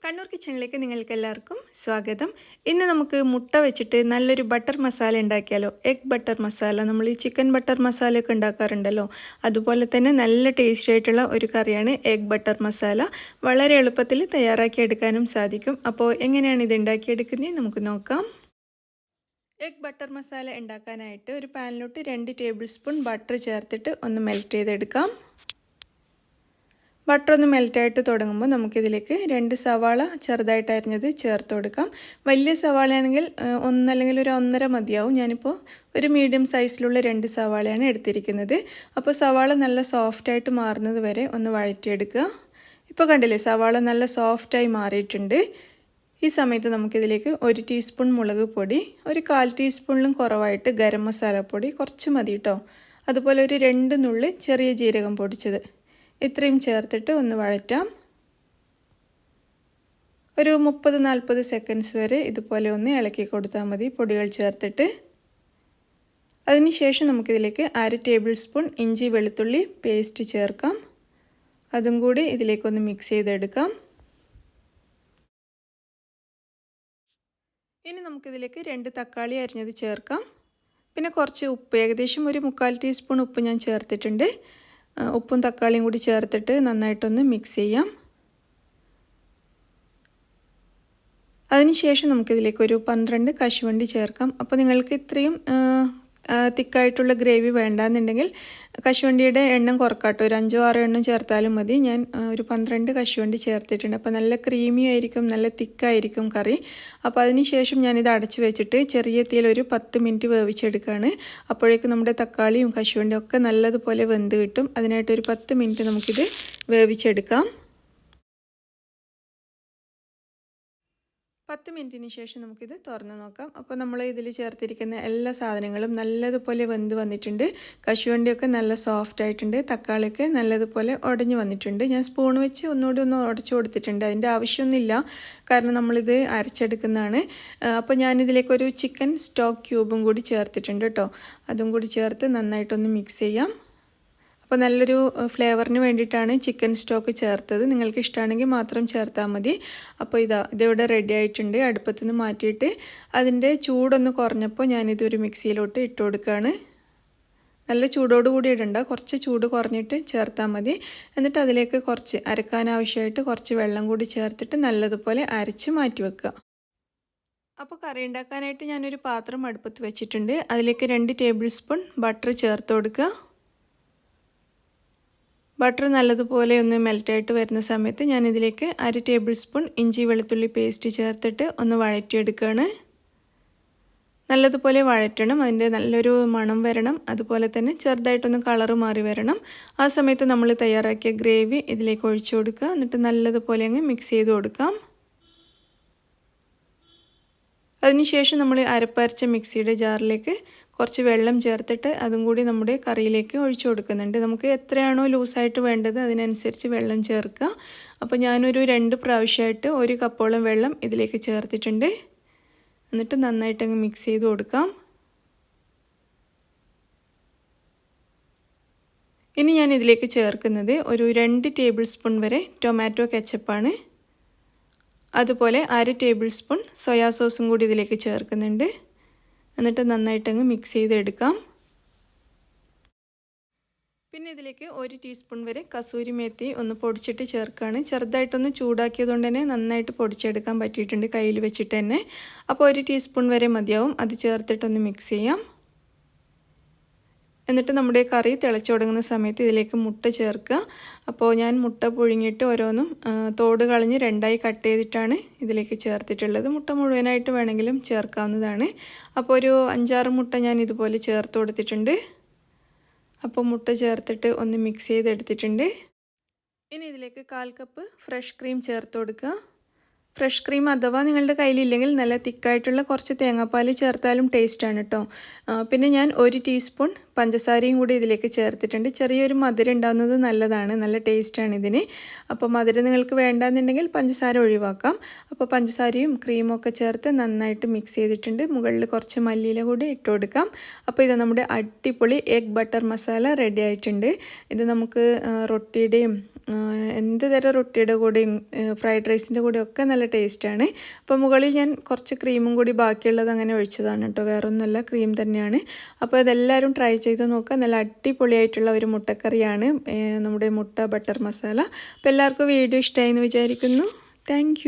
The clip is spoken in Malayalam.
കണ്ണൂർ കിച്ചണിലേക്ക് നിങ്ങൾക്ക് എല്ലാവർക്കും സ്വാഗതം. ഇന്ന് നമുക്ക് മുട്ട വെച്ചിട്ട് നല്ലൊരു ബട്ടർ മസാല ഉണ്ടാക്കിയാലോ. എഗ് ബട്ടർ മസാല, നമ്മൾ ഈ ചിക്കൻ ബട്ടർ മസാലയൊക്കെ ഉണ്ടാക്കാറുണ്ടല്ലോ, അതുപോലെ തന്നെ നല്ല ടേസ്റ്റി ആയിട്ടുള്ള ഒരു കറിയാണ് എഗ് ബട്ടർ മസാല. വളരെ എളുപ്പത്തിൽ തയ്യാറാക്കി എടുക്കാനും സാധിക്കും. അപ്പോൾ എങ്ങനെയാണ് ഇത് ഉണ്ടാക്കിയെടുക്കുന്നത് നമുക്ക് നോക്കാം. എഗ് ബട്ടർ മസാല ഉണ്ടാക്കാനായിട്ട് ഒരു പാനിലോട്ട് 2 ടേബിൾ സ്പൂൺ ബട്ടർ ചേർത്തിട്ട് ഒന്ന് മെൽറ്റ് ചെയ്തെടുക്കാം. ബട്ടർ ഒന്ന് മെൽറ്റായിട്ട് തുടങ്ങുമ്പോൾ നമുക്കിതിലേക്ക് 2 സവാള ചെറുതായിട്ട് അരിഞ്ഞത് ചേർത്ത് കൊടുക്കാം. വലിയ സവാളയാണെങ്കിൽ അല്ലെങ്കിൽ ഒരു 1.5 മതിയാവും. ഞാനിപ്പോൾ ഒരു മീഡിയം സൈസിലുള്ള 2 സവാളയാണ് എടുത്തിരിക്കുന്നത്. അപ്പോൾ സവാള നല്ല സോഫ്റ്റായിട്ട് മാറുന്നത് വരെ ഒന്ന് വഴറ്റിയെടുക്കുക. ഇപ്പോൾ കണ്ടില്ലേ, സവാള നല്ല സോഫ്റ്റായി മാറിയിട്ടുണ്ട്. ഈ സമയത്ത് നമുക്കിതിലേക്ക് 1 ടീസ്പൂൺ മുളക് പൊടി, ഒരു 1/4 ടീസ്പൂണിലും കുറവായിട്ട് ഗരം മസാലപ്പൊടി കുറച്ച് മതി കേട്ടോ. അതുപോലെ ഒരു 2 നുള്ളി ചെറിയ ജീരകം പൊടിച്ചത്, ഇത്രയും ചേർത്തിട്ട് ഒന്ന് വഴറ്റാം. ഒരു 30-40 സെക്കൻഡ്സ് വരെ ഇതുപോലെ ഒന്ന് ഇളക്കി കൊടുത്താൽ മതി പൊടികൾ ചേർത്തിട്ട്. അതിനുശേഷം നമുക്കിതിലേക്ക് 1/2 ടേബിൾ സ്പൂൺ ഇഞ്ചി വെളുത്തുള്ളി പേസ്റ്റ് ചേർക്കാം. അതും കൂടി ഇതിലേക്കൊന്ന് മിക്സ് ചെയ്തെടുക്കാം. ഇനി നമുക്കിതിലേക്ക് 2 തക്കാളി അരിഞ്ഞത് ചേർക്കാം. പിന്നെ കുറച്ച് ഉപ്പ്, ഏകദേശം ഒരു 1/4 ടീസ്പൂൺ ഉപ്പ് ഞാൻ ചേർത്തിട്ടുണ്ട്. ഉപ്പും തക്കാളിയും കൂടി ചേർത്തിട്ട് നന്നായിട്ടൊന്ന് മിക്സ് ചെയ്യാം. അതിനുശേഷം നമുക്കിതിലേക്ക് ഒരു 12 കശുവണ്ടി ചേർക്കാം. അപ്പോൾ നിങ്ങൾക്ക് ഇത്രയും തിക്കായിട്ടുള്ള ഗ്രേവി വേണ്ടാന്നുണ്ടെങ്കിൽ കശുവണ്ടിയുടെ എണ്ണം കുറക്കാട്ടോ, ഒരു 5-6 എണ്ണം ചേർത്താലും മതി. ഞാൻ ഒരു 12 കശുവണ്ടി ചേർത്തിട്ടുണ്ട്. അപ്പോൾ നല്ല ക്രീമി ആയിരിക്കും, നല്ല തിക്കായിരിക്കും കറി. അപ്പോൾ അതിനുശേഷം ഞാനിത് അടച്ച് വെച്ചിട്ട് ചെറിയ തീയിൽ ഒരു 10 മിനിറ്റ് വേവിച്ചെടുക്കുകയാണ്. അപ്പോഴേക്കും നമ്മുടെ തക്കാളിയും കശുവണ്ടിയും ഒക്കെ നല്ലതുപോലെ വെന്ത് കിട്ടും. അതിനായിട്ടൊരു 10 മിനിറ്റ് നമുക്കിത് വേവിച്ചെടുക്കാം. 10 മിനിറ്റിന് ശേഷം നമുക്കിത് തുറന്ന് നോക്കാം. അപ്പോൾ നമ്മൾ ഇതിൽ ചേർത്തിരിക്കുന്ന എല്ലാ സാധനങ്ങളും നല്ലതുപോലെ വെന്ത് വന്നിട്ടുണ്ട്. കശുവണ്ടിയൊക്കെ നല്ല സോഫ്റ്റ് ആയിട്ടുണ്ട്, തക്കാളിയൊക്കെ നല്ലതുപോലെ ഉടഞ്ഞു വന്നിട്ടുണ്ട്. ഞാൻ സ്പൂൺ വെച്ച് ഒന്നുകൂടി ഒന്ന് ഉടച്ചു കൊടുത്തിട്ടുണ്ട്. അതിൻ്റെ ആവശ്യമൊന്നുമില്ല, കാരണം നമ്മളിത് അരച്ചെടുക്കുന്നതാണ്. അപ്പോൾ ഞാനിതിലേക്കൊരു ചിക്കൻ സ്റ്റോക്ക് ക്യൂബും കൂടി ചേർത്തിട്ടുണ്ട് കേട്ടോ. അതും കൂടി ചേർത്ത് നന്നായിട്ടൊന്ന് മിക്സ് ചെയ്യാം. അപ്പോൾ നല്ലൊരു ഫ്ലേവറിന് വേണ്ടിയിട്ടാണ് ചിക്കൻ സ്റ്റോക്ക് ചേർത്തത്. നിങ്ങൾക്ക് ഇഷ്ടമാണെങ്കിൽ മാത്രം ചേർത്താൽ മതി. അപ്പോൾ ഇതിവിടെ റെഡി ആയിട്ടുണ്ട്. അടുപ്പത്തു നിന്ന് മാറ്റിയിട്ട് അതിൻ്റെ ചൂടൊന്ന് കുറഞ്ഞപ്പോൾ ഞാനിതൊരു മിക്സിയിലോട്ട് ഇട്ട് കൊടുക്കുകയാണ്. നല്ല ചൂടോടുകൂടി ഇടണ്ട, കുറച്ച് ചൂട് കുറഞ്ഞിട്ട് ചേർത്താൽ മതി. എന്നിട്ട് അതിലേക്ക് കുറച്ച് അരക്കാനാവശ്യമായിട്ട് കുറച്ച് വെള്ളം കൂടി ചേർത്തിട്ട് നല്ലതുപോലെ അരച്ച് മാറ്റി വെക്കുക. അപ്പോൾ കറി ഉണ്ടാക്കാനായിട്ട് ഞാനൊരു പാത്രം അടുപ്പത്ത് വെച്ചിട്ടുണ്ട്. അതിലേക്ക് 2 ടേബിൾ സ്പൂൺ ബട്ടർ ചേർത്ത് കൊടുക്കുക. ബട്ടർ നല്ലതുപോലെ ഒന്ന് മെൽറ്റായിട്ട് വരുന്ന സമയത്ത് ഞാനിതിലേക്ക് 1/2 ടേബിൾ സ്പൂൺ ഇഞ്ചി വെളുത്തുള്ളി പേസ്റ്റ് ചേർത്തിട്ട് ഒന്ന് വഴറ്റിയെടുക്കുകയാണ്. നല്ലതുപോലെ വഴറ്റണം, അതിൻ്റെ നല്ലൊരു മണം വരണം. അതുപോലെ തന്നെ ചെറുതായിട്ടൊന്ന് കളറ് മാറി വരണം. ആ സമയത്ത് നമ്മൾ തയ്യാറാക്കിയ ഗ്രേവി ഇതിലേക്ക് ഒഴിച്ചു കൊടുക്കുക. എന്നിട്ട് നല്ലതുപോലെ അങ്ങ് മിക്സ് ചെയ്ത് കൊടുക്കാം. അതിനുശേഷം നമ്മൾ അരപ്പരച്ച മിക്സിയുടെ ജാറിലേക്ക് കുറച്ച് വെള്ളം ചേർത്തിട്ട് അതും കൂടി നമ്മുടെ കറിയിലേക്ക് ഒഴിച്ചു കൊടുക്കുന്നുണ്ട്. നമുക്ക് എത്രയാണോ ലൂസായിട്ട് വേണ്ടത് അതിനനുസരിച്ച് വെള്ളം ചേർക്കുക. അപ്പോൾ ഞാനൊരു 2 പ്രാവശ്യമായിട്ട് 1 കപ്പോളം വെള്ളം ഇതിലേക്ക് ചേർത്തിട്ടുണ്ട്. എന്നിട്ട് നന്നായിട്ടങ്ങ് മിക്സ് ചെയ്ത് കൊടുക്കാം. ഇനി ഞാൻ ഇതിലേക്ക് ചേർക്കുന്നത് ഒരു 2 ടേബിൾ സ്പൂൺ വരെ ടൊമാറ്റോ കെച്ചപ്പാണ്. അതുപോലെ 1/2 ടേബിൾ സ്പൂൺ സോയാ സോസും കൂടി ഇതിലേക്ക് ചേർക്കുന്നുണ്ട്. എന്നിട്ട് നന്നായിട്ടങ്ങ് മിക്സ് ചെയ്തെടുക്കാം. പിന്നെ ഇതിലേക്ക് 1 ടീസ്പൂൺ വരെ കസൂരി മേത്തി ഒന്ന് പൊടിച്ചിട്ട് ചേർക്കുകയാണ്. ചെറുതായിട്ടൊന്ന് ചൂടാക്കിയതുകൊണ്ട് തന്നെ നന്നായിട്ട് പൊടിച്ചെടുക്കാൻ പറ്റിയിട്ടുണ്ട് കയ്യിൽ വെച്ചിട്ട് തന്നെ. അപ്പോൾ 1 ടീസ്പൂൺ വരെ മതിയാവും. അത് ചേർത്തിട്ടൊന്ന് മിക്സ് ചെയ്യാം. എന്നിട്ട് നമ്മുടെ കറി തിളച്ചു തുടങ്ങുന്ന സമയത്ത് ഇതിലേക്ക് മുട്ട ചേർക്കുക. അപ്പോൾ ഞാൻ മുട്ട പുഴുങ്ങിയിട്ട് ഓരോന്നും തോട് കളഞ്ഞ് 2ആയി കട്ട് ചെയ്തിട്ടാണ് ഇതിലേക്ക് ചേർത്തിട്ടുള്ളത്. മുട്ട മുഴുവനായിട്ട് വേണമെങ്കിലും ചേർക്കാവുന്നതാണ്. അപ്പോൾ ഒരു 5-6 മുട്ട ഞാൻ ഇതുപോലെ ചേർത്ത് കൊടുത്തിട്ടുണ്ട്. അപ്പോൾ മുട്ട ചേർത്തിട്ട് ഒന്ന് മിക്സ് ചെയ്തെടുത്തിട്ടുണ്ട്. ഇനി ഇതിലേക്ക് 1/4 കപ്പ് ഫ്രഷ് ക്രീം ചേർത്ത് കൊടുക്കുക. ഫ്രഷ് ക്രീം അഥവാ നിങ്ങളുടെ കയ്യിലില്ലെങ്കിൽ നല്ല തിക്കായിട്ടുള്ള കുറച്ച് തേങ്ങാപ്പാൽ ചേർത്താലും ടേസ്റ്റാണ് കേട്ടോ. പിന്നെ ഞാൻ 1 ടീസ്പൂൺ പഞ്ചസാരയും കൂടി ഇതിലേക്ക് ചേർത്തിട്ടുണ്ട്. ചെറിയൊരു മധുരം ഉണ്ടാകുന്നത് നല്ലതാണ്, നല്ല ടേസ്റ്റാണ് ഇതിന്. അപ്പോൾ മധുരം നിങ്ങൾക്ക് വേണ്ടാന്നുണ്ടെങ്കിൽ പഞ്ചസാര ഒഴിവാക്കാം. അപ്പോൾ പഞ്ചസാരയും ക്രീമും ഒക്കെ ചേർത്ത് നന്നായിട്ട് മിക്സ് ചെയ്തിട്ടുണ്ട്. മുകളിൽ കുറച്ച് മല്ലിയില കൂടി ഇട്ട് കൊടുക്കാം. അപ്പോൾ ഇത് നമ്മുടെ അടിപൊളി എഗ് ബട്ടർ മസാല റെഡി ആയിട്ടുണ്ട്. ഇത് നമുക്ക് റൊട്ടിയുടെയും എന്ത് തരം റൊട്ടിയുടെ കൂടെയും ഫ്രൈഡ് റൈസിൻ്റെ കൂടെ ഒക്കെ നല്ല ടേസ്റ്റാണ്. അപ്പോൾ മുകളിൽ ഞാൻ കുറച്ച് ക്രീമും കൂടി ബാക്കിയുള്ളത് അങ്ങനെ ഒഴിച്ചതാണ് കേട്ടോ, വേറൊന്നുമല്ല, ക്രീം തന്നെയാണ്. അപ്പോൾ ഇതെല്ലാവരും ട്രൈ ചെയ്ത് നോക്കുക. നല്ല അടിപൊളിയായിട്ടുള്ള ഒരു മുട്ടക്കറിയാണ്, നമ്മുടെ മുട്ട ബട്ടർ മസാല. അപ്പോൾ എല്ലാവർക്കും വീഡിയോ ഇഷ്ടമായി എന്ന് വിചാരിക്കുന്നു. താങ്ക്